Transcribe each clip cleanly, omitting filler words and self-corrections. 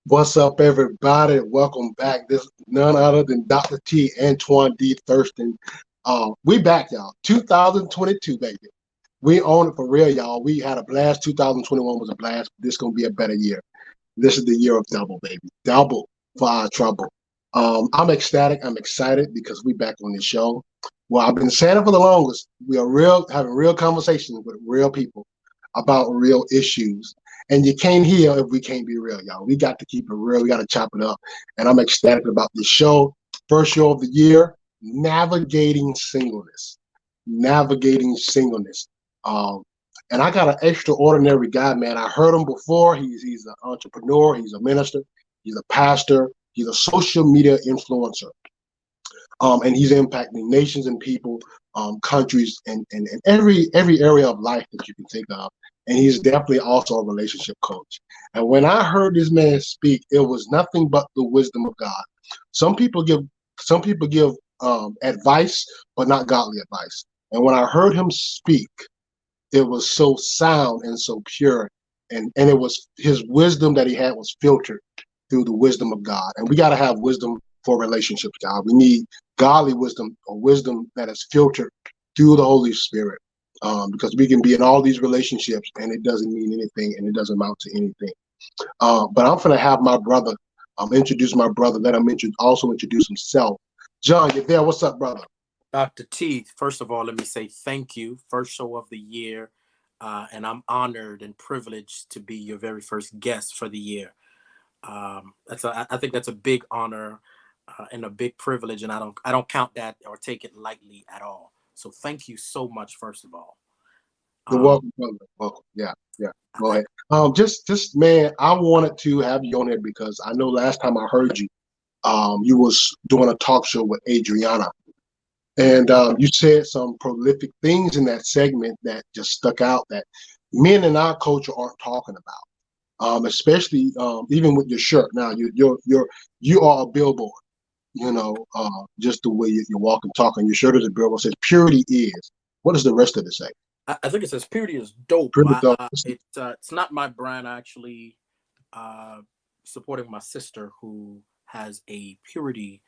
What's up, everybody? Welcome back. This is none other than Dr. T. Antoine D. Thurston. We back, y'all. 2022, baby. We own it for real, y'all. We had a blast. 2021 was a blast. This is gonna be a better year. This is the year of double, baby. Double for our trouble. I'm ecstatic. I'm excited because we back on this show. Well, I've been saying it for the longest. We are having real conversations with real people about real issues. And you can't heal if we can't be real, y'all. We got to keep it real. We got to chop it up. And I'm ecstatic about this show. First show of the year, navigating singleness. Navigating singleness. Um, and I got an extraordinary guy, man. I heard him before. He's an entrepreneur. He's a minister. He's a pastor. He's a social media influencer. And he's impacting nations and people, countries, and every area of life that you can think of. And he's definitely also a relationship coach. And when I heard this man speak, it was nothing but the wisdom of God. Some people give advice, but not godly advice. And when I heard him speak, it was so sound and so pure, and it was his wisdom that he had was filtered through the wisdom of God. And we got to have wisdom for relationships, God. We need godly wisdom, or wisdom that is filtered through the Holy Spirit, because we can be in all these relationships and it doesn't mean anything and it doesn't amount to anything. But I'm going to have my brother introduce my brother. Let him also introduce himself. John, you there? What's up, brother? Dr. T, first of all, let me say thank you. First show of the year, and I'm honored and privileged to be your very first guest for the year. I think that's a big honor and a big privilege, and I don't count that or take it lightly at all. So thank you so much, first of all. You're Um, welcome, brother. Welcome. Yeah, yeah. Go ahead. Just man, I wanted to have you on here because I know last time I heard you, you was doing a talk show with Adriana. And you said some prolific things in that segment that just stuck out that men in our culture aren't talking about. Especially even with your shirt. Now you are a billboard. Just the way you walk and talk, and your shirt is a billboard. It says purity is. What does the rest of it say? I think it says purity is dope. Purity does. It's not my brand. I actually uh, supporting my sister who has a purity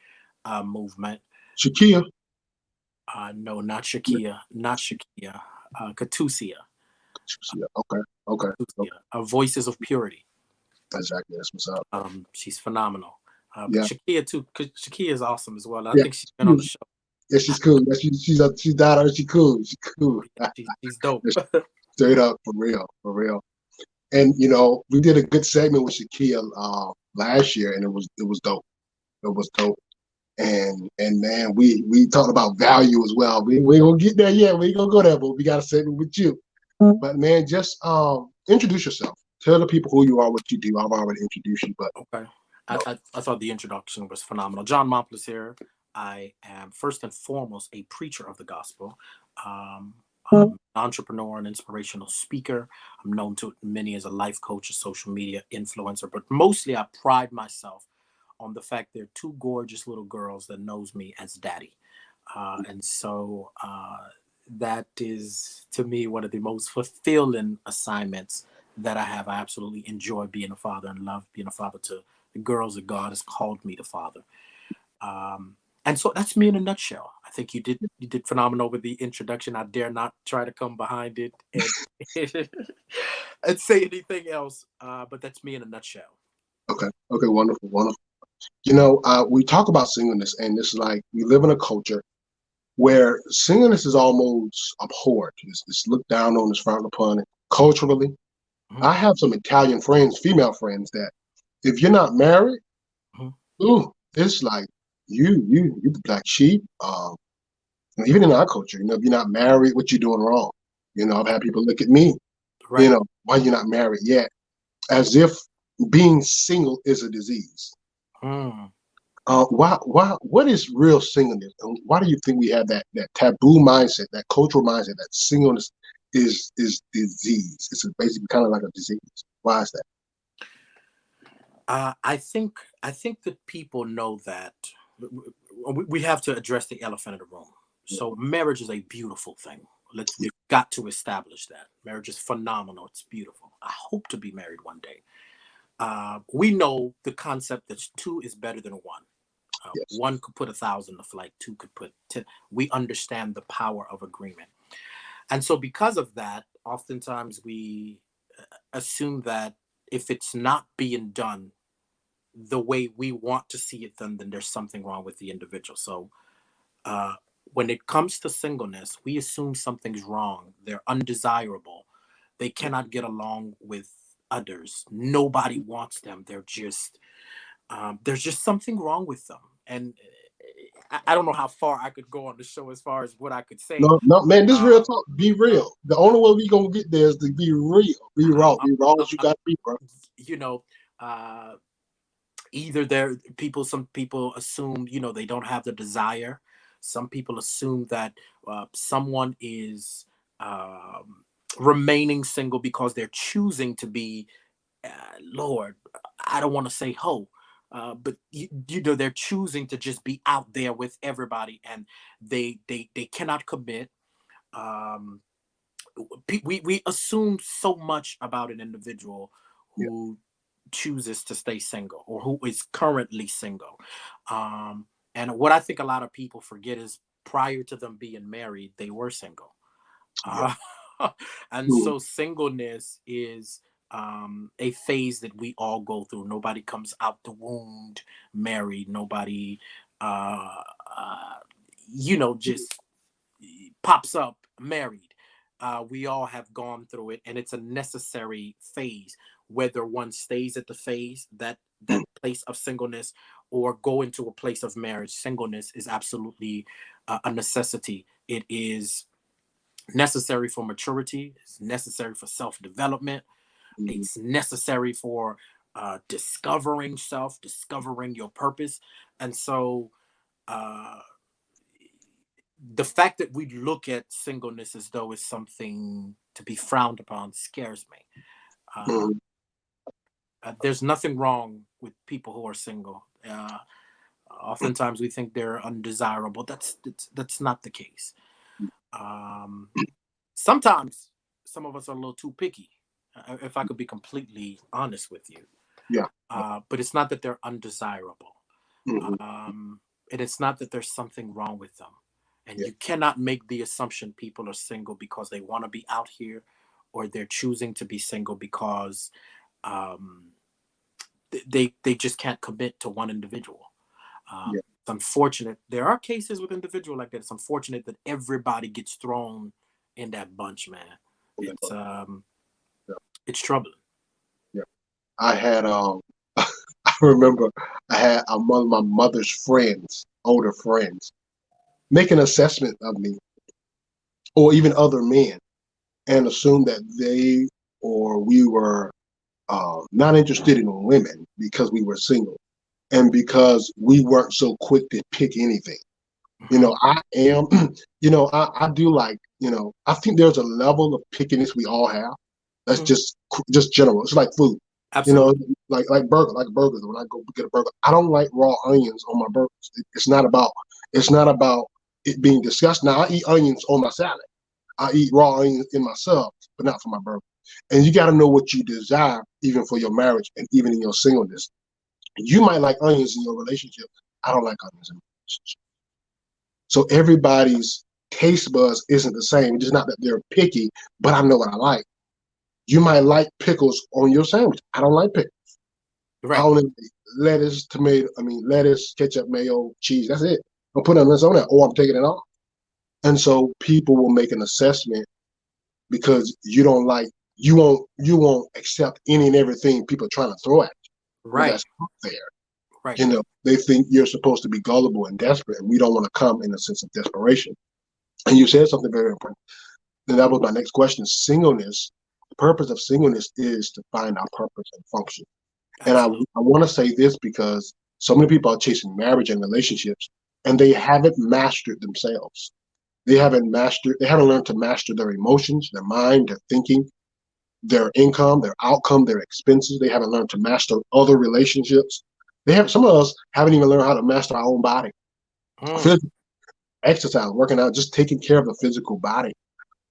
movement. Shakia. No, not Shakia, not Shakia. Katusia. Yeah, okay, okay, okay. Voices of Purity. Exactly. That's what's up. She's phenomenal. But Yeah, Shakia too. Shakia is awesome as well. I yeah. think she's been on the show. Yeah, she's cool. Yeah, she's daughter. She cool. She cool. She's dope. Straight up, for real, for real. And we did a good segment with Shakia last year, and it was dope. It was dope. And man, we talked about value as well. We ain't gonna get there yet. We ain't gonna go there, but we got a segment with you. But man, just introduce yourself. Tell the people who you are, what you do. I've already introduced you, but Okay. I thought the introduction was phenomenal. John Momplis here. I am first and foremost a preacher of the gospel. Um, I'm an entrepreneur and inspirational speaker. I'm known to many as a life coach, a social media influencer, but mostly I pride myself on the fact there are two gorgeous little girls that knows me as daddy. And so that is to me one of the most fulfilling assignments that I have. I absolutely enjoy being a father and love being a father to the girls that God has called me to father. And so that's me in a nutshell. I think you did phenomenal with the introduction. I dare not try to come behind it and and say anything else. But that's me in a nutshell. okay, okay, wonderful, wonderful. We talk about singleness, and it's like we live in a culture where singleness is almost abhorred. It's looked down on, it's frowned upon it culturally. Mhm, I have some Italian friends, female friends, that if you're not married, mhm. ooh, it's like you the black sheep. And even in our culture, if you're not married, what you doing wrong? I've had people look at me, Right. why you're not married yet, as if being single is a disease. Mm. What is real singleness? And why do you think we have that taboo mindset, that cultural mindset, that singleness is disease? It's basically kind of like a disease. Why is that? I think that people know that we have to address the elephant in the room. So marriage is a beautiful thing. We've got to establish that marriage is phenomenal. It's beautiful. I hope to be married one day. we know the concept that two is better than one. Yes. One could put 1,000 to flight, two could put 10. We understand the power of agreement. And so, because of that, oftentimes we assume that if it's not being done the way we want to see it done, then there's something wrong with the individual. So, uh, when it comes to singleness, we assume something's wrong. They're undesirable. They cannot get along with others. Nobody wants them. There's just something wrong with them. And I don't know how far I could go on the show as far as what I could say. No, no, man, this real Uh, talk. Be uh, real. The only way we gonna get there is to be real. Be raw. I'm, Be raw I'm, as you I'm, gotta be, bro. you know, uh, either there people some people assume they don't have the desire. Some people assume that someone is remaining single because they're choosing to be Lord, I don't want to say hoe, but they're choosing to just be out there with everybody, and they cannot commit. um we assume so much about an individual Yeah. who chooses to stay single or who is currently single. Um, and what I think a lot of people forget is prior to them being married, they were single. Yeah. Uh, and Mm, so singleness is a phase that we all go through. Nobody comes out the womb married. Nobody, uh, uh, just pops up married. We all have gone through it, and it's a necessary phase. Whether one stays at the phase that mm, place of singleness or go into a place of marriage, singleness is absolutely a necessity. It is necessary for maturity. It's necessary for self development. mm. It's necessary for discovering self, discovering your purpose, and so. Uh, the fact that we look at singleness as though it's something to be frowned upon scares me. Uh, Mm. there's nothing wrong with people who are single. Oftentimes we think they're undesirable. That's not the case. Um, Sometimes some of us are a little too picky, if I could be completely honest with you. Yeah. But it's not that they're undesirable. Mm-hmm. Um, and it's not that there's something wrong with them. And Yeah. you cannot make the assumption people are single because they want to be out here, or they're choosing to be single because um, they just can't commit to one individual. Yeah. It's unfortunate. There are cases with individual like that. It's unfortunate that everybody gets thrown in that bunch, man. It's um, Yeah. it's troubling. Yeah. I had I remember I had one of my mother's friends, older friends, make an assessment of me or even other men and assume that they or we were not interested in women because we were single and because we weren't so quick to pick anything. Mhm. I am, I do like, I think there's a level of pickiness we all have. That's Mhm. just general. It's like food, you know, Absolutely. like burgers. When I go get a burger, I don't like raw onions on my burgers. It's not about it being disgusting. Now I eat onions on my salad. I eat raw onions in myself, but not for my burger. And you got to know what you desire, even for your marriage and even in your singleness. You might like onions in your relationship. I don't like onions in my relationship. So everybody's taste buds isn't the same. It's just not that they're picky, but I know what I like. You might like pickles on your sandwich. I don't like pickles. I Right. only like lettuce, tomato, lettuce, ketchup, mayo, cheese. That's it. I'm putting this on that, or I'm taking it off. And so people will make an assessment because you won't accept any and everything people are trying to throw at you. Well, Right. that's not fair. Right. They think you're supposed to be gullible and desperate, and we don't want to come in a sense of desperation. And you said something very important. And that was my next question. Singleness, the purpose of singleness is to find our purpose and function. And I Absolutely. want to say this because so many people are chasing marriage and relationships and they haven't mastered themselves. They haven't learned to master their emotions, their mind, their thinking, their income, their outcome, their expenses. They haven't learned to master other relationships. Some of us haven't even learned how to master our own body. Mm. Physical exercise, working out, just taking care of the physical body.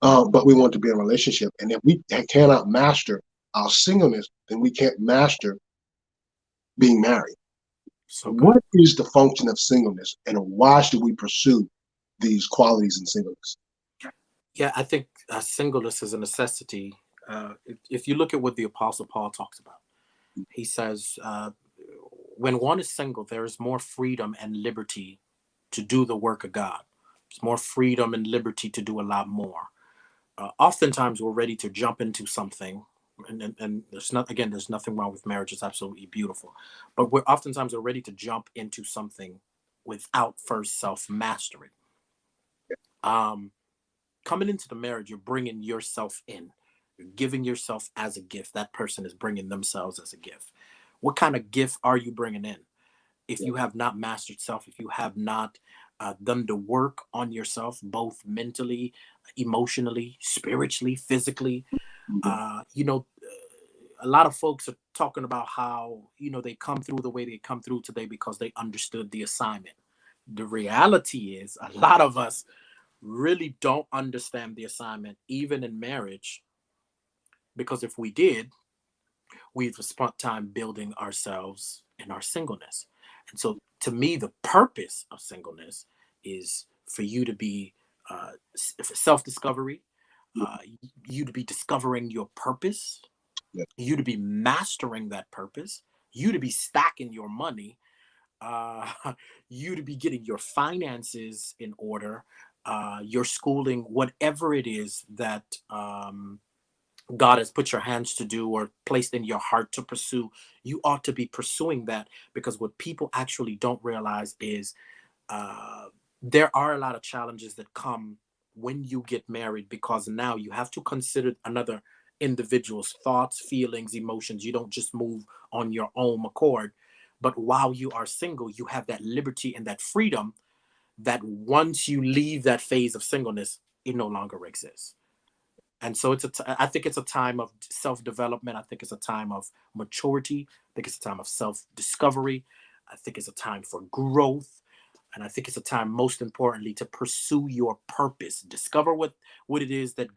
But we want to be in a relationship. And if we cannot master our singleness, then we can't master being married. So good. What is the function of singleness, and why should we pursue these qualities in singleness? Yeah, I think singleness is a necessity. If you look at what the Apostle Paul talks about, he says, when one is single, there is more freedom and liberty to do the work of God. There's more freedom and liberty to do a lot more. Oftentimes, we're ready to jump into something, and there's not again, there's nothing wrong with marriage. It's absolutely beautiful, but we're ready to jump into something without first self mastery. Um, Coming into the marriage, you're bringing yourself in. You're giving yourself as a gift. That person is bringing themselves as a gift. What kind of gift are you bringing in? If Yeah. you have not mastered self, if you have not done the work on yourself, both mentally, emotionally, spiritually, physically, Mhm. a lot of folks are talking about how, they come through the way they come through today because they understood the assignment. The reality is, a lot of us really don't understand the assignment, even in marriage, because if we did, we've spent time building ourselves in our singleness. And so, to me, the purpose of singleness is for you to be self discovery, uh, you to be discovering your purpose, Yeah. you to be mastering that purpose, you to be stacking your money, uh, you to be getting your finances in order, your schooling, whatever it is that God has put your hands to do or placed in your heart to pursue, you ought to be pursuing that, because what people actually don't realize is uh, there are a lot of challenges that come when you get married, because now you have to consider another individual's thoughts, feelings, emotions. You don't just move on your own accord. But while you are single, you have that liberty and that freedom that once you leave that phase of singleness, it no longer exists. And so I think it's a time of self-development. I think it's a time of maturity. I think it's a time of self-discovery. I think it's a time for growth. And I think it's a time, most importantly, to pursue your purpose. Discover what it is that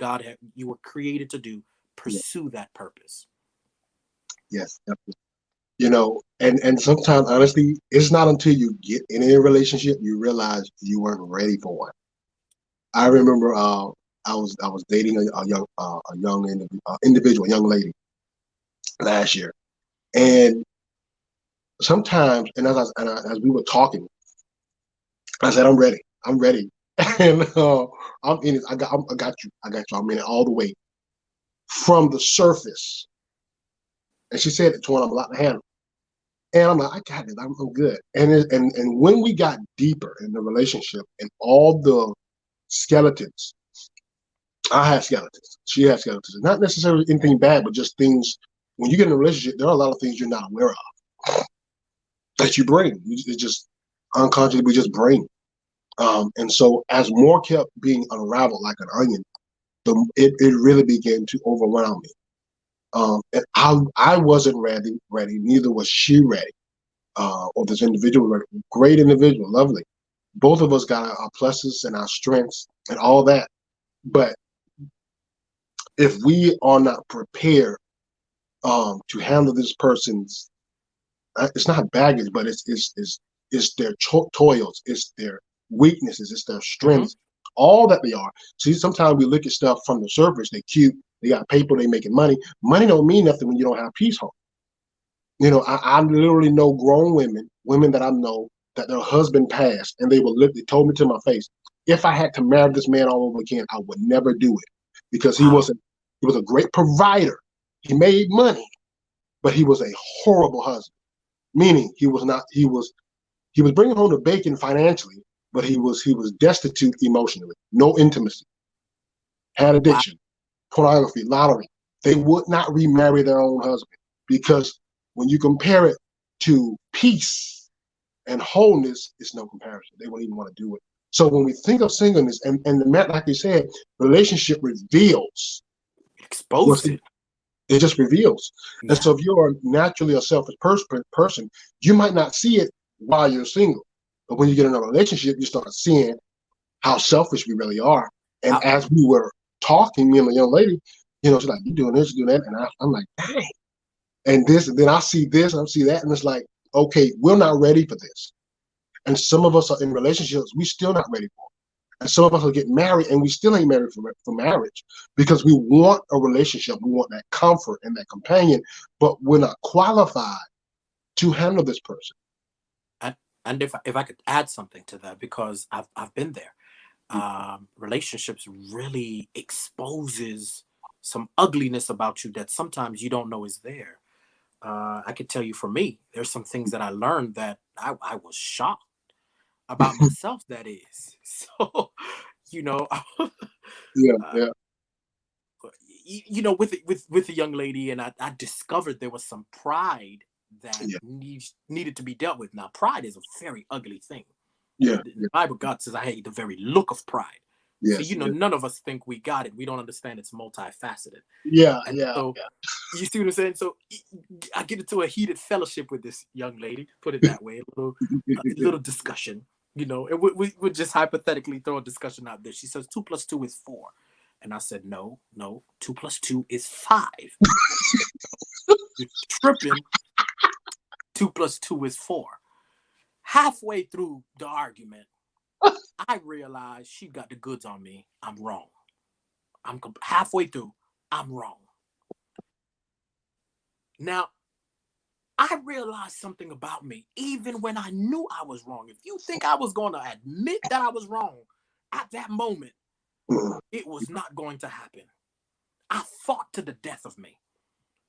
you were created to do. Yeah. Pursue that purpose. Yes. And sometimes, honestly, it's not until you get in a relationship you realize you weren't ready for one. I remember I was dating a young individual, a young lady last year, and sometimes, and as we were talking, I said, "I'm ready. I'm ready." And I'm in it. I got you. I got you. I'm in it all the way from the surface. And she said, "It's one I'm a lot to handle." And I'm like, "I got it. I'm good." And when we got deeper in the relationship and all the skeletons, I had skeletons. She had skeletons. Not necessarily anything bad, but just things. When you get in a relationship, there are a lot of things you're not aware of that you bring. It just unconsciously we just bring. And so as more kept being unraveled like an onion, it really began to overwhelm me. And I wasn't ready. Neither was she ready. Or this individual, ready. Great individual, lovely. Both of us got our pluses and our strengths and all that. But if we are not prepared to handle this person's, it's not baggage, but it's their toils, it's their weaknesses, it's their Mm-hmm. strengths, all that they are. See, sometimes we look at stuff from the surface. They cute, they got paper, they making money. Money don't mean nothing when you don't have peace home. I literally know grown women that I know that their husband passed, and they told me to my face, if I had to marry this man all over again, I would never do it because Wow. he was a great provider. He made money, but he was a horrible husband. Meaning he was bringing home the bacon financially, but he was destitute emotionally. No intimacy, had Wow. addiction, pornography, lottery. They would not remarry their own husband because when you compare it to peace and wholeness, it's no comparison. They won't even want to do it. So when we think of singleness and the man, like you said, relationship reveals what's Exposes it. it just reveals. And Yeah. so if you're naturally a selfish person, you might not see it while you're single. But when you get in a relationship, you start seeing how selfish we really are. And How, as we were talking, me and the young lady, she's like, "You doing this, you doing that," and I'm like, "Dang." And then I see this and I see that, and it's like, okay, we're not ready for this. And some of us are in relationships we still not ready for. And some of us will get married and we still ain't married for marriage because we want a relationship. We want that comfort and that companion, but we're not qualified to handle this person. And if I could add something to that, because I've been there. Relationships really exposes some ugliness about you that sometimes you don't know is there. I could tell you for me, there's some things that I learned that I was shocked about myself. That is, so you know, Yeah, uh, yeah, with a young lady, and I discovered there was some pride that yeah, needed to be dealt with. Now, pride is a very ugly thing. yeah, In yeah, the Bible, God says, "I hate the very look of pride." So yes, yes. none of us think we got it. We don't understand it's multifaceted, Yeah, and yeah, so yeah. you see what I'm saying. So I get into a heated fellowship with this young lady, put it that way, a little discussion, and we just hypothetically throw a discussion out there. She says 2 plus 2 is 4. And I said, no, 2 plus 2 is 5. You're tripping. 2 plus 2 is 4. Halfway through the argument, I realized she got the goods on me. I'm wrong. Halfway through, I'm wrong. Now, I realized something about me, even when I knew I was wrong. If you think I was going to admit that I was wrong at that moment, Mhm, it was not going to happen. I fought to the death of me,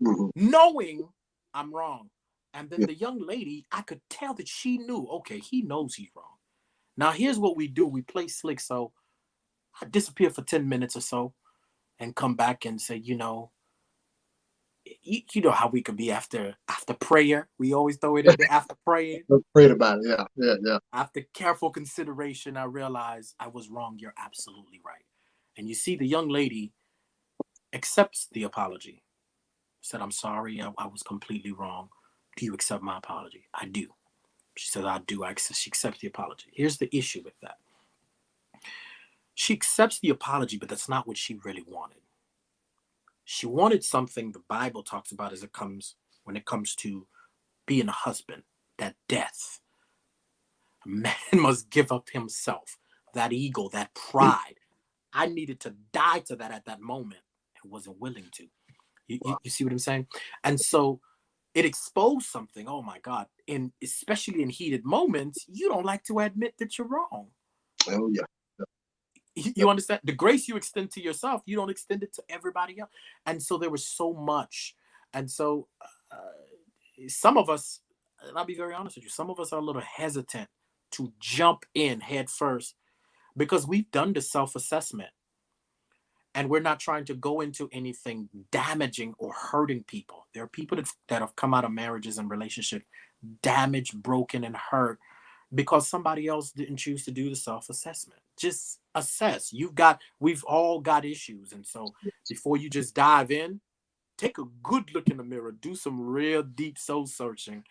mhm. knowing I'm wrong. And then Yeah, the young lady, I could tell that she knew, okay, he knows he's wrong. Now, here's what we do, we play slick. So I disappear for 10 minutes or so and come back and say, you know how we could be after prayer. We always throw it in there after praying. I prayed about it. Yeah, yeah, yeah. After careful consideration, I realized I was wrong. You're absolutely right. And you see, the young lady accepts the apology. Said, I'm sorry, I was completely wrong. Do you accept my apology? I do. She said, I do. She accepts the apology. Here's the issue with that. She accepts the apology, but that's not what she really wanted. She wanted something the Bible talks about when it comes to being a husband, that death. A man must give up himself, that ego, that pride. I needed to die to that at that moment and wasn't willing to. You see what I'm saying? And so it exposed something. Oh my God. And especially in heated moments, you don't like to admit that you're wrong. Oh yeah, yeah, You understand? The grace you extend to yourself, you don't extend it to everybody else. And so there was so much. And so some of us, and I'll be very honest with you, some of us are a little hesitant to jump in head first because we've done the self assessment and we're not trying to go into anything damaging or hurting people. There are people that have come out of marriages and relationships damaged, broken, and hurt because somebody else didn't choose to do the self-assessment. Just assess. We've all got issues. And so before you just dive in, take a good look in the mirror, do some real deep soul searching.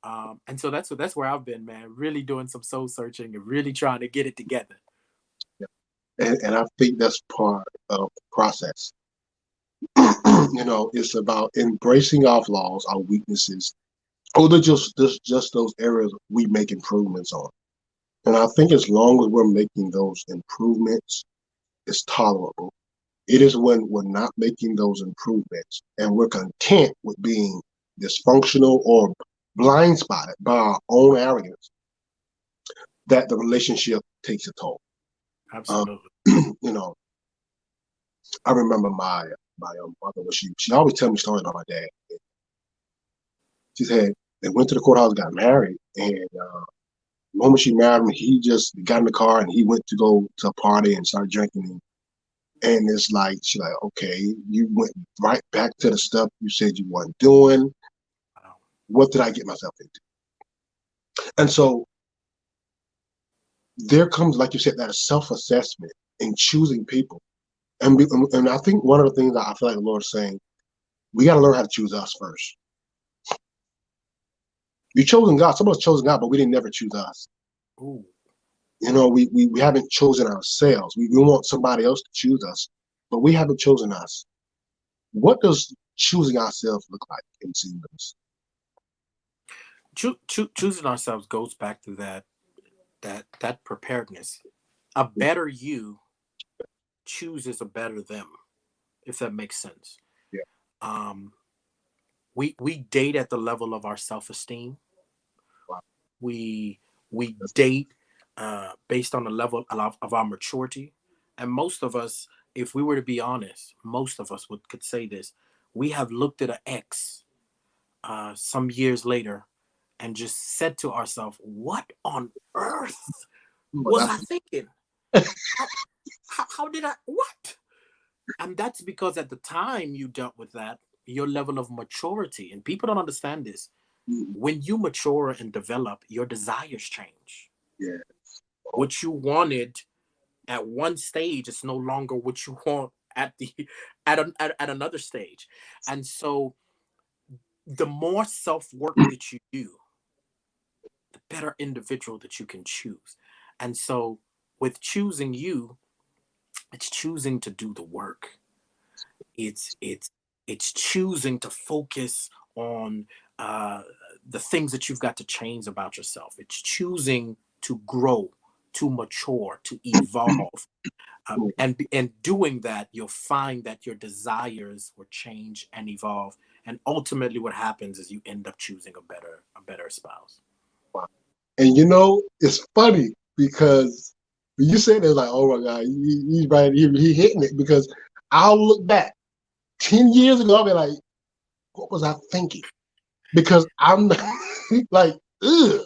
And so that's where I've been, man, really doing some soul searching and really trying to get it together. yeah. And I think that's part of the process. It's about embracing our flaws, our weaknesses, or they're just those areas we make improvements on. And I think as long as we're making those improvements, it's tolerable. It is when we're not making those improvements and we're content with being dysfunctional or blind spotted by our own arrogance that the relationship takes a toll. Um, Absolutely. you know, I remember my mother when she always tell me stories about my dad. She said they went to the courthouse, got married, and the moment she married him, he just got in the car and he went to go to a party and started drinking. And it's like she's like, okay, you went right back to the stuff you said you weren't doing. Wow. What did I get myself into? And so there comes, like you said, that self-assessment in choosing people. And I think one of the things that I feel like the Lord is saying, we got to learn how to choose us first. You've chosen God. Some of us chosen God, but we didn't never choose us. Ooh. We haven't chosen ourselves. We want somebody else to choose us, but we haven't chosen us. What does choosing ourselves look like in singleness? Choosing ourselves goes back to that preparedness. A better you chooses a better them, if that makes sense. Yeah. Um, we date at the level of our self esteem. Wow. We That's date based on the level of our maturity, and most of us, if we were to be honest, most of us could say this: we have looked at an ex some years later and just said to ourselves, "What on earth well, was I that's thinking? How, how did I what?" And that's because at the time you dealt with that, your level of maturity, and people don't understand this. mm, When you mature and develop, your desires change. yeah. Oh, What you wanted at one stage is no longer what you want at the at another stage. And so the more self-work that you do, the better individual that you can choose. And so with choosing you, it's choosing to do the work. It's choosing to focus on uh, the things that you've got to change about yourself. It's choosing to grow, to mature, to evolve, mm, and doing that, you'll find that your desires will change and evolve. And ultimately, what happens is you end up choosing a better spouse. wow. And it's funny because when you said that, like, oh my God, he's right, he hitting it because I'll look back 10 years ago, I'll be like, what was I thinking? Because I'm like, ugh,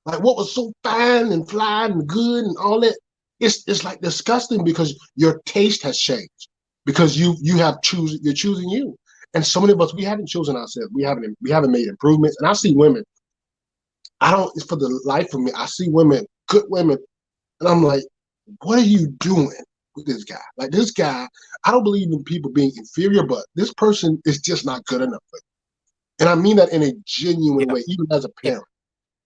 like what was so fine and fly and good and all that. It's like disgusting because your taste has changed because you're choosing you. And so many of us we haven't chosen ourselves. We haven't made improvements. And I see women. I don't. It's for the life of me. I see women, good women, and I'm like, what are you doing with this guy? Like this guy, I don't believe in people being inferior, but this person is just not good enough for you. And I mean that in a genuine Yeah, way, even as a yeah, parent.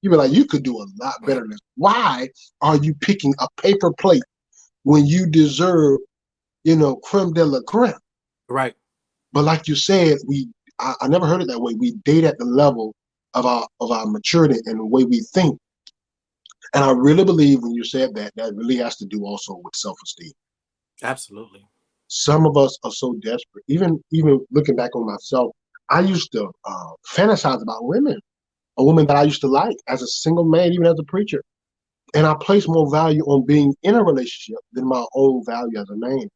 You be like, you could do a lot better than this. Why are you picking a paper plate when you deserve, creme de la creme? right. But like you said, I never heard it that way. We date at the level of our maturity and the way we think. And I really believe when you said that, that really has to do also with self-esteem. Absolutely. Some of us are so desperate. Even looking back on myself, I used to fantasize about women, a woman that I used to like as a single man, even as a preacher. And I place more value on being in a relationship than my own value as a man.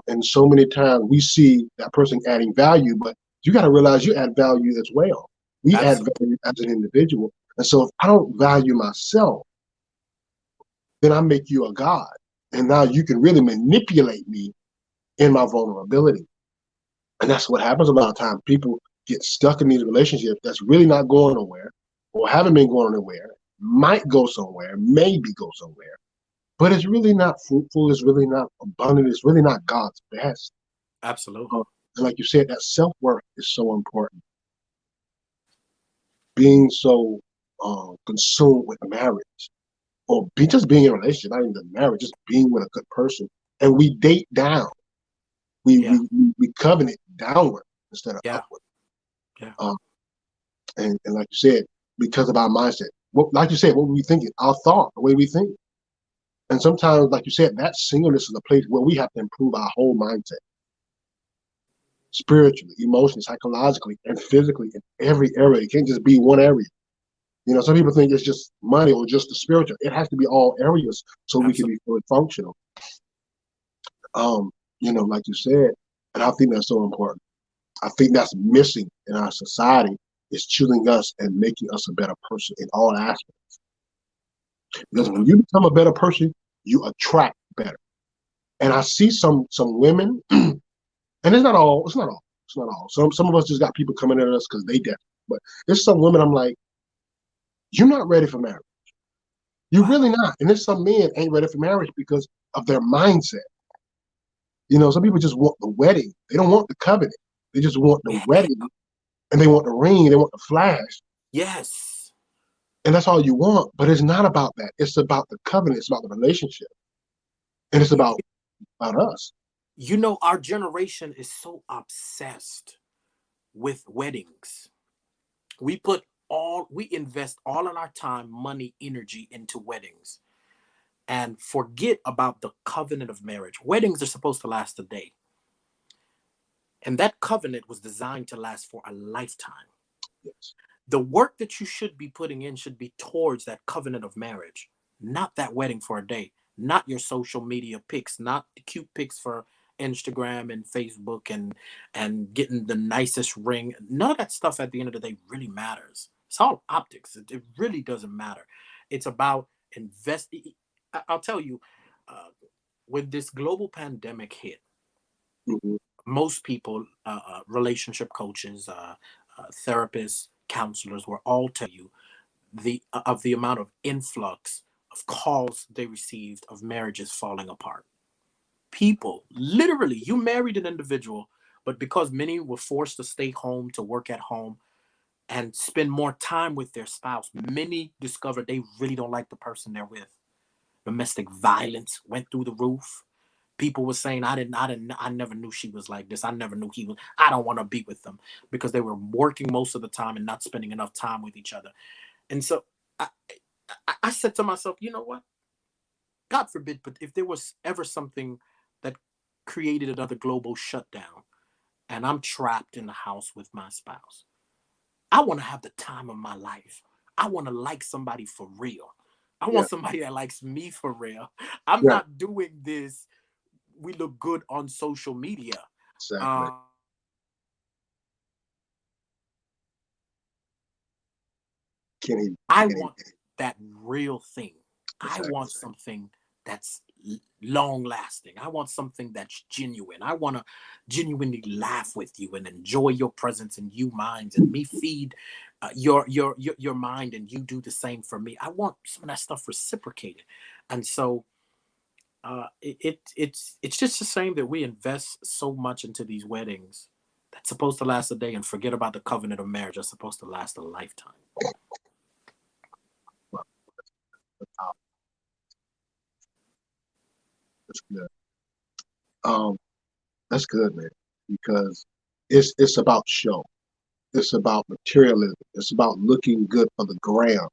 And so many times we see that person adding value, but you got to realize you add value as well. We add Absolutely. value as an individual. And so if I don't value myself, then I make you a god. And now you can really manipulate me in my vulnerability. And that's what happens a lot of times. People get stuck in these relationships that's really not going nowhere or haven't been going anywhere, might go somewhere, maybe go somewhere, but it's really not fruitful. It's really not abundant. It's really not God's best. Absolutely. Uh, and like you said, that self worth is so important. Being so consumed with marriage or just being in a relationship, not even marriage, just being with a good person. And we date down. We Yeah. we we covenant downward instead of Yeah. upward. Yeah. Um, and like you said, because of our mindset, like you said, what we thinking, our thought, the way we think. And sometimes, like you said, that singleness is a place where we have to improve our whole mindset, spiritually, emotionally, psychologically, and physically in every area. It can't just be one area. Some people think it's just money or just the spiritual. It has to be all areas so we can Absolutely. be fully functional. Um, like you said, and I think that's so important. I think that's missing in our society is choosing us and making us a better person in all aspects. Because when you become a better person, you attract better. And I see some women, and it's not all. It's not all. It's not all. Some of us just got people coming at us because they desperate. But there's some women I'm like, you're not ready for marriage. You're really Wow. not. And there's some men ain't ready for marriage because of their mindset. Some people just want the wedding. They don't want the covenant. They just want the Yeah. wedding and they want the ring. They want the flash. Yes. And that's all you want. But it's not about that. It's about the covenant. It's about the relationship. And it's You, you, about us. you know, our generation is so obsessed. with weddings. We invest all of our time, money, energy into weddings and forget about the covenant of marriage. Weddings are supposed to last a day. And that covenant was designed to last for a lifetime. Yes. The work that you should be putting in should be towards that covenant of marriage, not that wedding for a day, not your social media pics, not the cute pics for Instagram and Facebook and getting the nicest ring. None of that stuff at the end of the day really matters. It's all optics. It really doesn't matter. It's about investing. I'll tell you, uh, when this global pandemic hit, Mm-hmm. most people, relationship coaches, therapists, counselors, were all tell you the amount of influx of calls they received of marriages falling apart. People, literally, you married an individual, but because many were forced to stay home, to work at home, and spend more time with their spouse, many discovered they really don't like the person they're with. Domestic violence went through the roof. People were saying, I never knew she was like this. I never knew he was. I don't want to be with them because they were working most of the time and not spending enough time with each other. And so I, I said to myself, you know what? God forbid, but if there was ever something that created another global shutdown and I'm trapped in the house with my spouse, I want to have the time of my life. I want to like somebody for real. I Yeah. want somebody that likes me for real. I'm Yeah. not doing this. We look good on social media. Exactly. Um, Can he? I Can he? want that real thing. I Exactly. want something that's long lasting. I want something that's genuine. I want to genuinely laugh with you and enjoy your presence and you minds and me feed your mind and you do the same for me. I want some of that stuff reciprocated. And so it's just the same that we invest so much into these weddings that's supposed to last a day and forget about the covenant of marriage that's supposed to last a lifetime. Well, that's good. Um, that's good, man. Because it's about show. It's about materialism. It's about looking good for the gram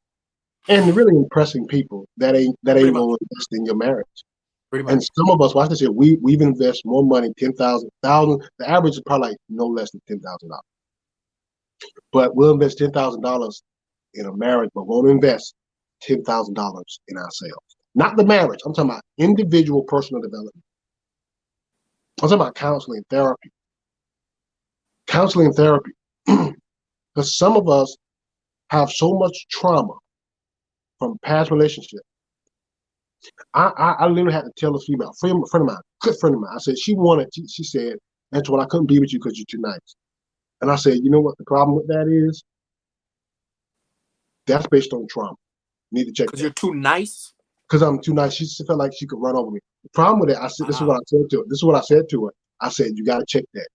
and really impressing people that Pretty ain't much. gonna invest in your marriage. Pretty And much. some of us, watch this here, we've invested more money, 10,000, thousand. The average is probably like no less than $10,000. But we'll invest $10,000 in a marriage, but won't invest $10,000 in ourselves. Not the marriage. I'm talking about individual personal development. I'm talking about counseling and therapy. Because some of us have so much trauma from past relationships. I literally had to tell a female, friend of mine, good friend of mine. I said, she said, Antoine, I couldn't be with you because you're too nice. And I said, you know what the problem with that is? That's based on trauma. You need to check Because that. you're too nice. Because I'm too nice. She felt like she could run over me. The problem with it, I said, this is what Wow. I said to her. This is what I said to her. I said, you got to check that.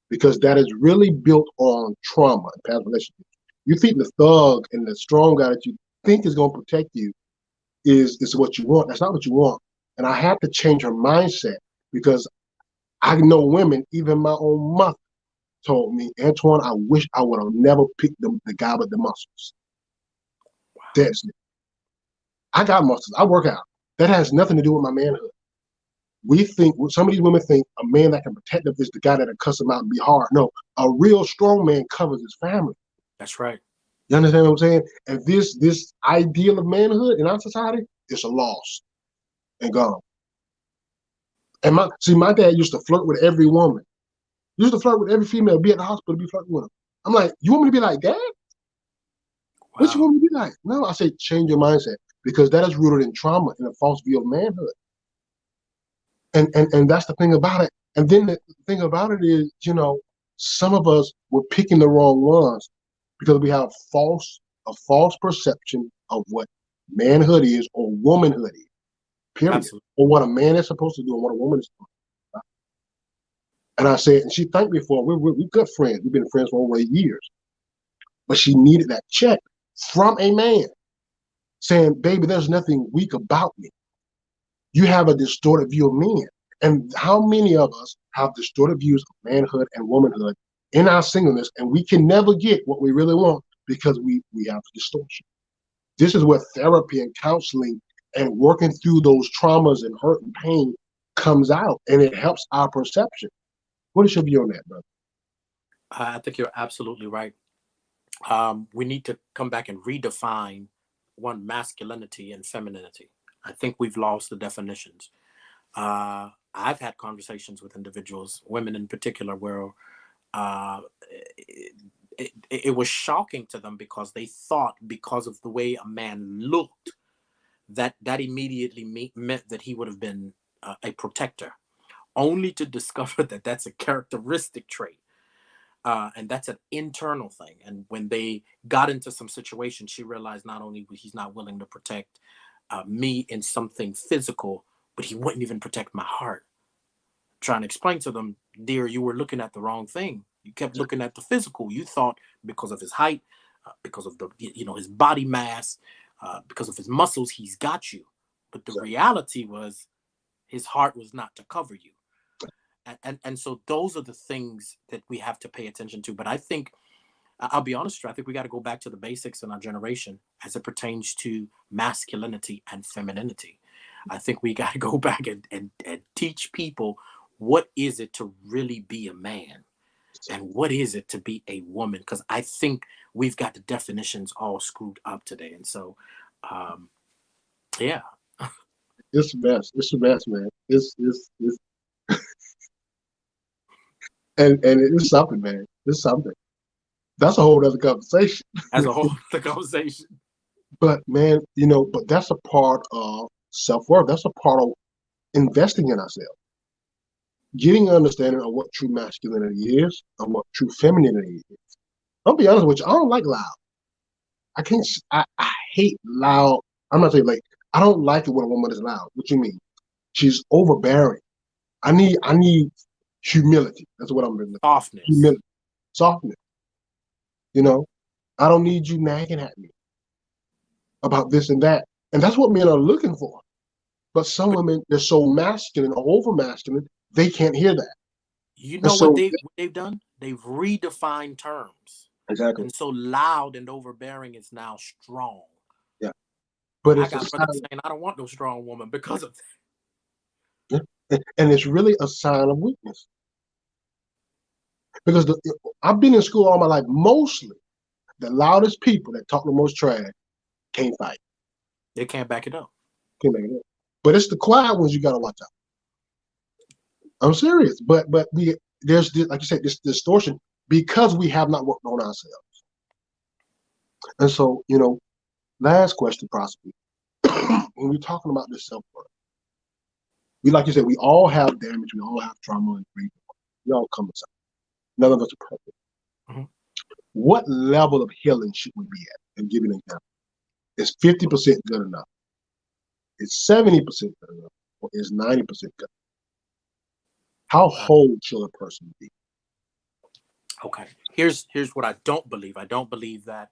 Because that is really built on trauma and past relationships. You think the thug and the strong guy that you think is going to protect you is what you want. That's not what you want. And I had to change her mindset because I know women, even my own mother told me, Antoine, I wish I would have never picked the guy with the muscles. Wow. That's it. I got muscles. I work out. That has nothing to do with my manhood. We think some of these women think a man that can protect them is the guy that'll cuss them out and be hard. No, a real strong man covers his family. That's right. You understand what I'm saying? And this ideal of manhood in our society is a loss and gone. And my dad used to flirt with every woman. He used to flirt with every female, be at the hospital, be flirting with them. I'm like, you want me to be like that? What you Wow. want me to be like? No, I say change your mindset because that is rooted in trauma and a false view of manhood. And that's the thing about it. And then the thing about it is, some of us were picking the wrong ones because we have a false perception of what manhood is or womanhood is, period. Absolutely. Or what a man is supposed to do and what a woman is supposed to do. And I said, and she thanked me for it. We're good friends. We've been friends for over 8 years. But she needed that check from a man saying, baby, there's nothing weak about me. You have a distorted view of men. And how many of us have distorted views of manhood and womanhood in our singleness, and we can never get what we really want because we have distortion. This is where therapy and counseling and working through those traumas and hurt and pain comes out, and it helps our perception. What is your view on that, brother? I think you're absolutely right. We need to come back and redefine one masculinity and femininity. I think we've lost the definitions. I've had conversations with individuals, women in particular, where uh, it was shocking to them because they thought because of the way a man looked that immediately meant that he would have been a protector, only to discover that that's a characteristic trait. And that's an internal thing. And when they got into some situation, she realized not only he's not willing to protect me in something physical, but he wouldn't even protect my heart. Trying to explain to them, dear, you were looking at the wrong thing. You kept looking at the physical. You thought because of his height, because of the his body mass, because of his muscles, he's got you. But the reality was his heart was not to cover you. And so those are the things that we have to pay attention to. But I think I'll be honest with you, I think we got to go back to the basics in our generation as it pertains to masculinity and femininity. I think we got to go back and teach people what is it to really be a man and what is it to be a woman, because I think we've got the definitions all screwed up today. And so yeah. It's a mess. It's a mess, man. It's and it's something, man. It's something. That's a whole other conversation. As a whole the conversation. But man, but that's a part of self-worth. That's a part of investing in ourselves. Getting an understanding of what true masculinity is and what true femininity is. I'll be honest with you, I don't like loud. I can't. I hate loud. I'm not saying like I don't like it when a woman is loud. What you mean? She's overbearing. I need humility. That's what I'm looking for. Softness. Humility, softness. You know, I don't need you nagging at me about this and that. And that's what men are looking for. But some But women, they're so masculine or over masculine, they can't hear that. you And know what so, they've done? They've redefined terms. exactly, And so loud and overbearing is now strong. yeah. But I it's a got brothers sign, saying I don't want no strong woman because of yeah. And it's really a sign of weakness. Because I've been in school all my life. Mostly, the loudest people that talk the most trash can't fight. they can't back it up. Can't make it up. But it's the quiet ones you got to watch out. I'm serious. But there's this, like you said, this distortion because we have not worked on ourselves. And so, last question, possibly, when we're talking about this self worth, like you said, we all have damage, we all have trauma and grief. We all come inside. None of us are perfect. Mm-hmm. What level of healing should we be at? And give you an example. Is 50% good enough? Is 70% good enough? Or is 90% good? How whole should a person be? Okay. Here's what I don't believe. I don't believe that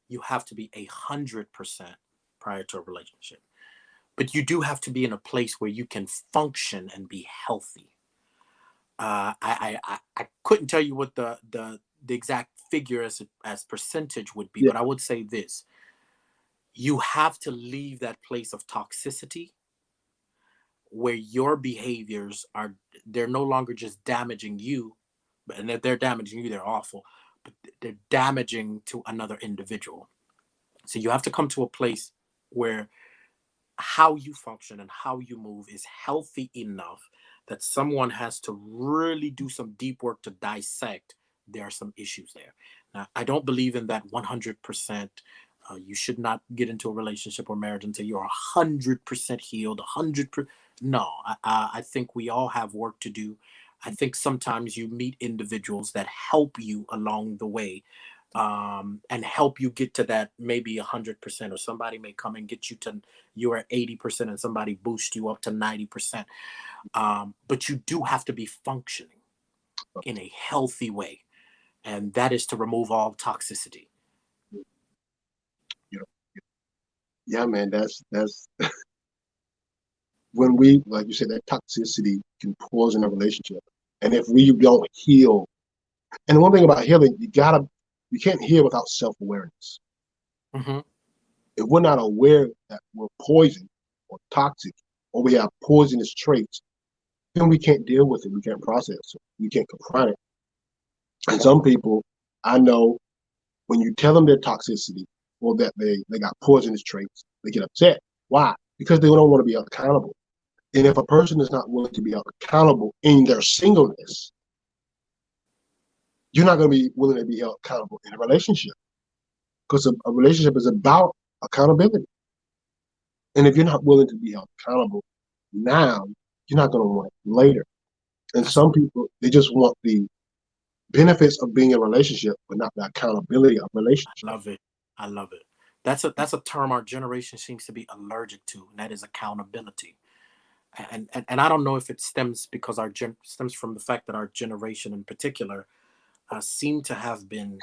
you have to be 100% prior to a relationship, but you do have to be in a place where you can function and be healthy. I couldn't tell you what the exact figure as percentage would be, Yeah, but I would say this: you have to leave that place of toxicity where your behaviors are they're no longer just damaging you, and if they're damaging you, they're awful, but they're damaging to another individual. So you have to come to a place where how you function and how you move is healthy enough that someone has to really do some deep work to dissect there are some issues there. Now, I don't believe in that 100%. You should not get into a relationship or marriage until you're 100% healed, 100%. No, I think we all have work to do. I think sometimes you meet individuals that help you along the way, and help you get to that maybe 100%, or somebody may come and get you to you're at 80% and somebody boosts you up to 90%. But you do have to be functioning in a healthy way, and that is to remove all toxicity. you know, yeah, man. That's when we, like you said, that toxicity can poison a relationship. And if we don't heal And one thing about healing, you can't heal without self-awareness. Mm-hmm. If we're not aware that we're poison or toxic, or we have poisonous traits, then we can't deal with it. We can't process it. We can't confront it. And some people I know, when you tell them their toxicity or that they got poisonous traits, they get upset. Why? Because they don't want to be held accountable. And if a person is not willing to be held accountable in their singleness, you're not going to be willing to be held accountable in a relationship, because a relationship is about accountability. And if you're not willing to be held accountable now, you're not going to want it later. And That's a, some people, they just want the benefits of being in a relationship, but not the accountability of relationship. I love it. I love it. That's a term our generation seems to be allergic to, and that is accountability. And I don't know if it stems because stems from the fact that our generation in particular seem to have been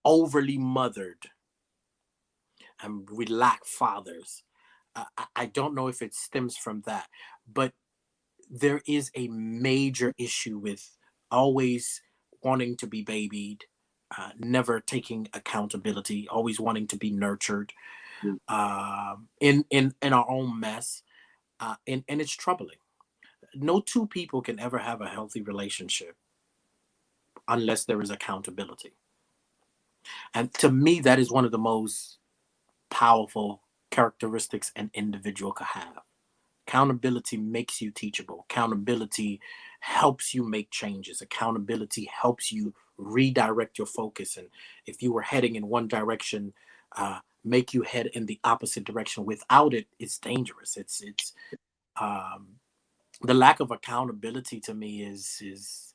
overly mothered, and we lack fathers. I don't know if it stems from that, but there is a major issue with always wanting to be babied, never taking accountability, always wanting to be nurtured, in our own mess, and it's troubling. No two people can ever have a healthy relationship unless there is accountability, and to me, that is one of the most powerful characteristics an individual can have. Accountability makes you teachable. Accountability helps you make changes. Accountability helps you redirect your focus. And if you were heading in one direction, make you head in the opposite direction. Without it, it's dangerous. It's um, the lack of accountability to me is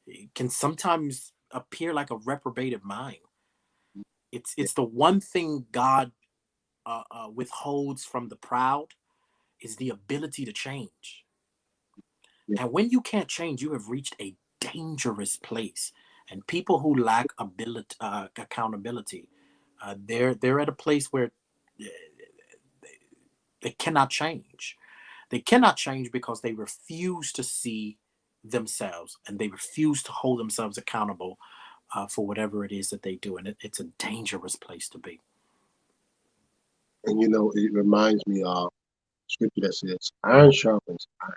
it can sometimes appear like a reprobated mind. It's the one thing God withholds from the proud is the ability to change. Yeah. And when you can't change, you have reached a dangerous place. And people who lack ability, accountability, they're at a place where they cannot change. They cannot change because they refuse to see themselves and they refuse to hold themselves accountable for whatever it is that they do. And it's a dangerous place to be. And it reminds me of scripture that says, iron sharpens iron.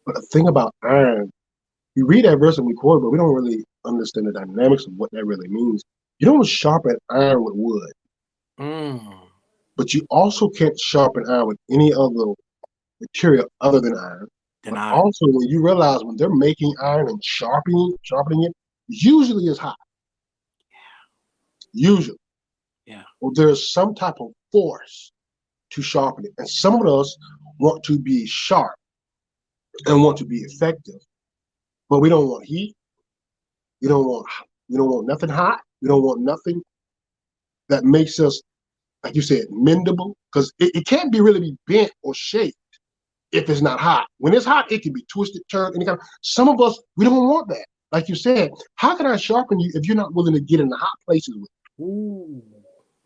But the thing about iron, we read that verse and we quote it, but we don't really understand the dynamics of what that really means. You don't sharpen iron with wood, Mm, but you also can't sharpen iron with any other material other than iron. But denied. also, when you realize when they're making iron and sharpening it, usually it's hot. Usually, Yeah. or there's some type of force to sharpen it. And some of us want to be sharp and want to be effective, but we don't want heat. We don't want we don't want nothing hot. We don't want nothing that makes us, like you said, mendable, because it can't really be bent or shaped if it's not hot. When it's hot, it can be twisted, turned, any kind of. Some of us, we don't want that. Like you said, how can I sharpen you if you're not willing to get in the hot places with Ooh,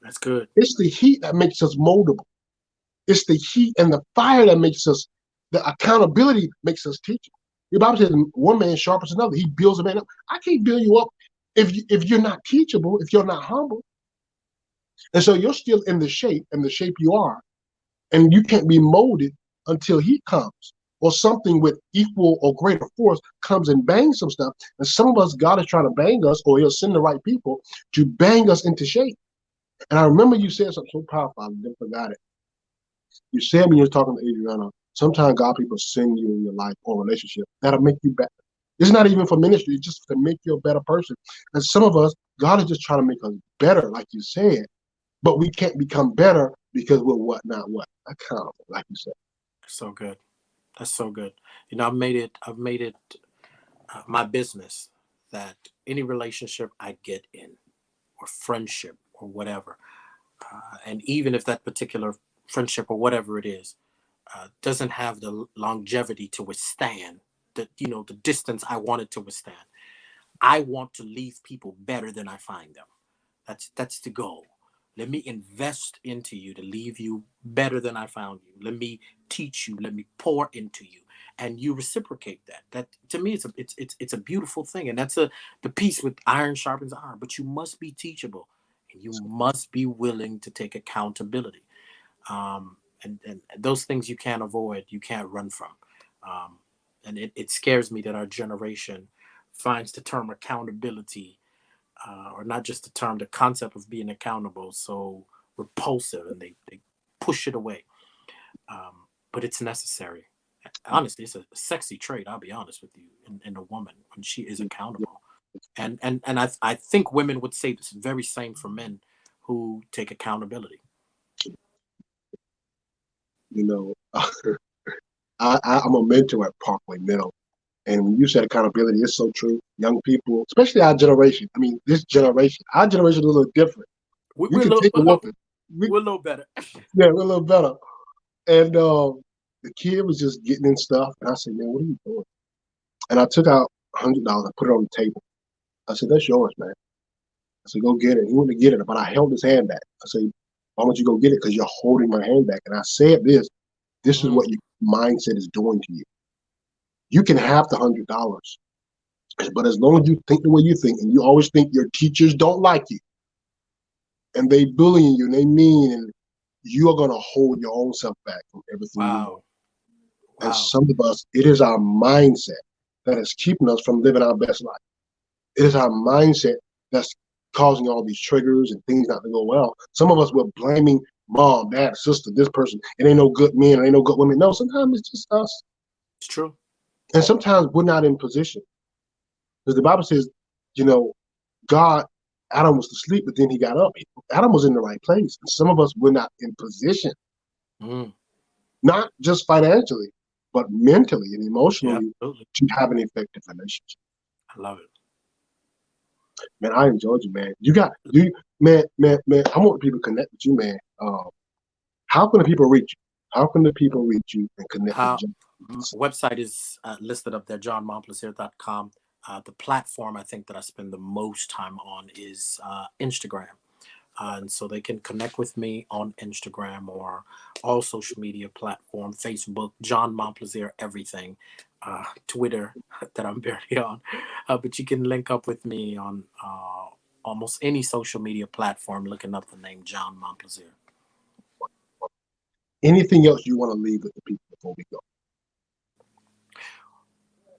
that's good. me? It's the heat that makes us moldable. It's the heat and the fire that makes us, the accountability makes us teachable. The Bible says one man sharpens another. He builds a man up. I can't build you up if you're not teachable, if you're not humble. And so you're still in the shape you are, and you can't be molded until he comes or something with equal or greater force comes and bangs some stuff. And some of us, God is trying to bang us, or he'll send the right people to bang us into shape. And I remember you said something so powerful, I never forgot it. You said when you were talking to Adriana, sometimes God people send you in your life or relationship that'll make you better. It's not even for ministry, it's just to make you a better person. And some of us, God is just trying to make us better, like you said. But we can't become better because we're what, not what? Accountable, like you said. So good. That's so good. I've made it my business that any relationship I get in, or friendship, or whatever, and even if that particular friendship or whatever it is doesn't have the longevity to withstand the distance I want it to withstand, I want to leave people better than I find them. That's the goal. Let me invest into you to leave you better than I found you. Let me teach you. Let me pour into you, and you reciprocate that. That to me, it's a beautiful thing, and that's the piece with iron sharpens iron. But you must be teachable, and you must be willing to take accountability. And those things you can't avoid, you can't run from. Um, and it scares me that our generation finds the term accountability, or not just the term, the concept of being accountable, so repulsive, and they push it away. But it's necessary. Honestly, it's a sexy trait. I'll be honest with you, in a woman when she is accountable. And I think women would say this very same for men who take accountability. You know, I'm a mentor at Parkway Middle. And when you said accountability, it's so true. Young people, especially our generation. I mean, this generation, our generation is a little different. You We're a can little take a whooping. we're a little better. Yeah, we're a little better. And the kid was just getting in stuff. And I said, man, what are you doing? And I took out $100. I put it on the table. I said, that's yours, man. I said, go get it. He went to get it, but I held his hand back. I said, why don't you go get it? Because you're holding my hand back. And I said this is Mm, what your mindset is doing to you. You can have the $100, but as long as you think the way you think, and you always think your teachers don't like you, and they bullying you, and they mean, and you are gonna hold your own self back from everything you want. wow, And wow. some of us, it is our mindset that is keeping us from living our best life. It is our mindset that's causing all these triggers and things not to go well. Some of us were blaming mom, dad, sister, this person. It ain't no good men, it ain't no good women. No, sometimes it's just us. It's true. And sometimes we're not in position. Because the Bible says, you know, God, Adam was asleep, but then he got up. Adam was in the right place. And some of us were not in position, Mm, not just financially, but mentally and yeah, emotionally absolutely. to have an effective relationship. I love it. Man, I enjoyed you, man. Man, I want people to connect with you, man. How can the people reach you? How can the people reach you and connect with Uh, you? Website is listed up there, johnmontplaisir.com. The platform I think that I spend the most time on is Instagram. And so they can connect with me on Instagram or all social media platform, Facebook, John Montplaisir, everything, Twitter that I'm barely on. But you can link up with me on almost any social media platform, looking up the name John Montplaisir. Anything else you want to leave with the people before we go?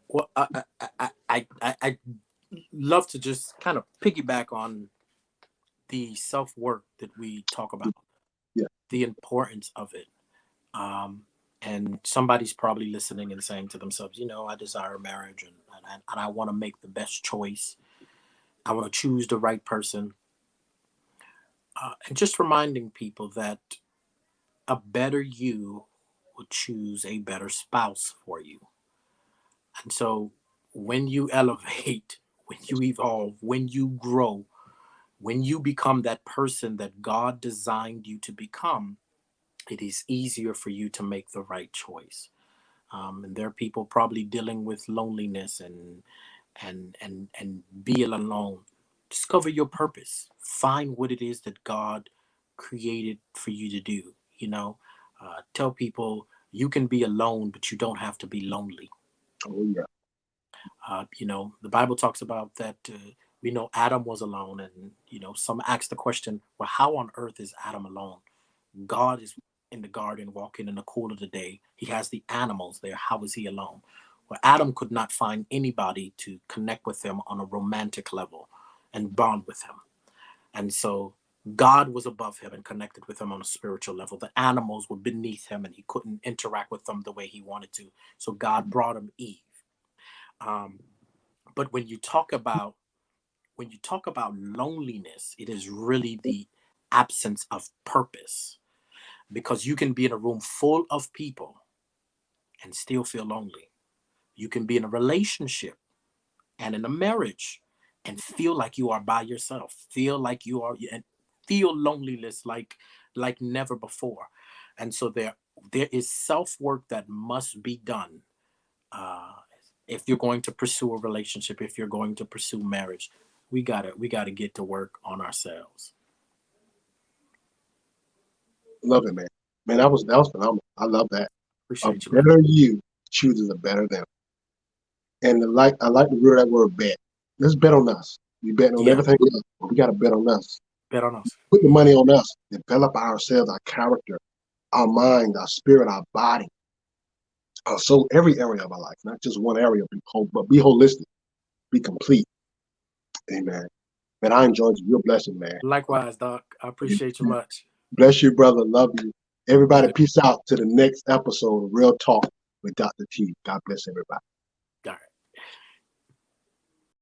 Well, I love to just kind of piggyback on the self work that we talk about, Yeah. the importance of it. Um, and somebody's probably listening and saying to themselves, I desire marriage, and I want to make the best choice. I want to choose the right person. And just reminding people that a better you will choose a better spouse for you. And so when you elevate, when you evolve, when you grow, when you become that person that God designed you to become, it is easier for you to make the right choice. And there are people probably dealing with loneliness and being alone. Discover your purpose. Find what it is that God created for you to do. Tell people you can be alone, but you don't have to be lonely. Oh, yeah. The Bible talks about that. We know Adam was alone, and some ask the question, well, how on earth is Adam alone? God is in the garden walking in the cool of the day. He has the animals there. How is he alone? Well, Adam could not find anybody to connect with him on a romantic level and bond with him. And so God was above him and connected with him on a spiritual level. The animals were beneath him and he couldn't interact with them the way he wanted to. So God brought him Eve. Um, but when you talk about loneliness, it is really the absence of purpose, because you can be in a room full of people and still feel lonely. You can be in a relationship and in a marriage and feel like you are by yourself, feel like you are, and feel loneliness like never before. And so there is self work that must be done, uh, if you're going to pursue a relationship, if you're going to pursue marriage. We gotta get to work on ourselves. Love it, man. Man, that was phenomenal. I love that. A Appreciate you, man. better you chooses a better them. And I like the real that word bet. Let's bet on us. We betting on Yeah, everything else, but we got to bet on us. bet on us. Put the money on us. Develop ourselves, our character, our mind, our spirit, our body. So every area of our life, not just one area, but be holistic, be complete. Amen. Man, I enjoyed you. You're a blessing, man. Likewise, Doc. I appreciate you much. Bless you, brother. Love you. Love Everybody, you. peace out to the next episode of Real Talk with Dr. T. God bless everybody.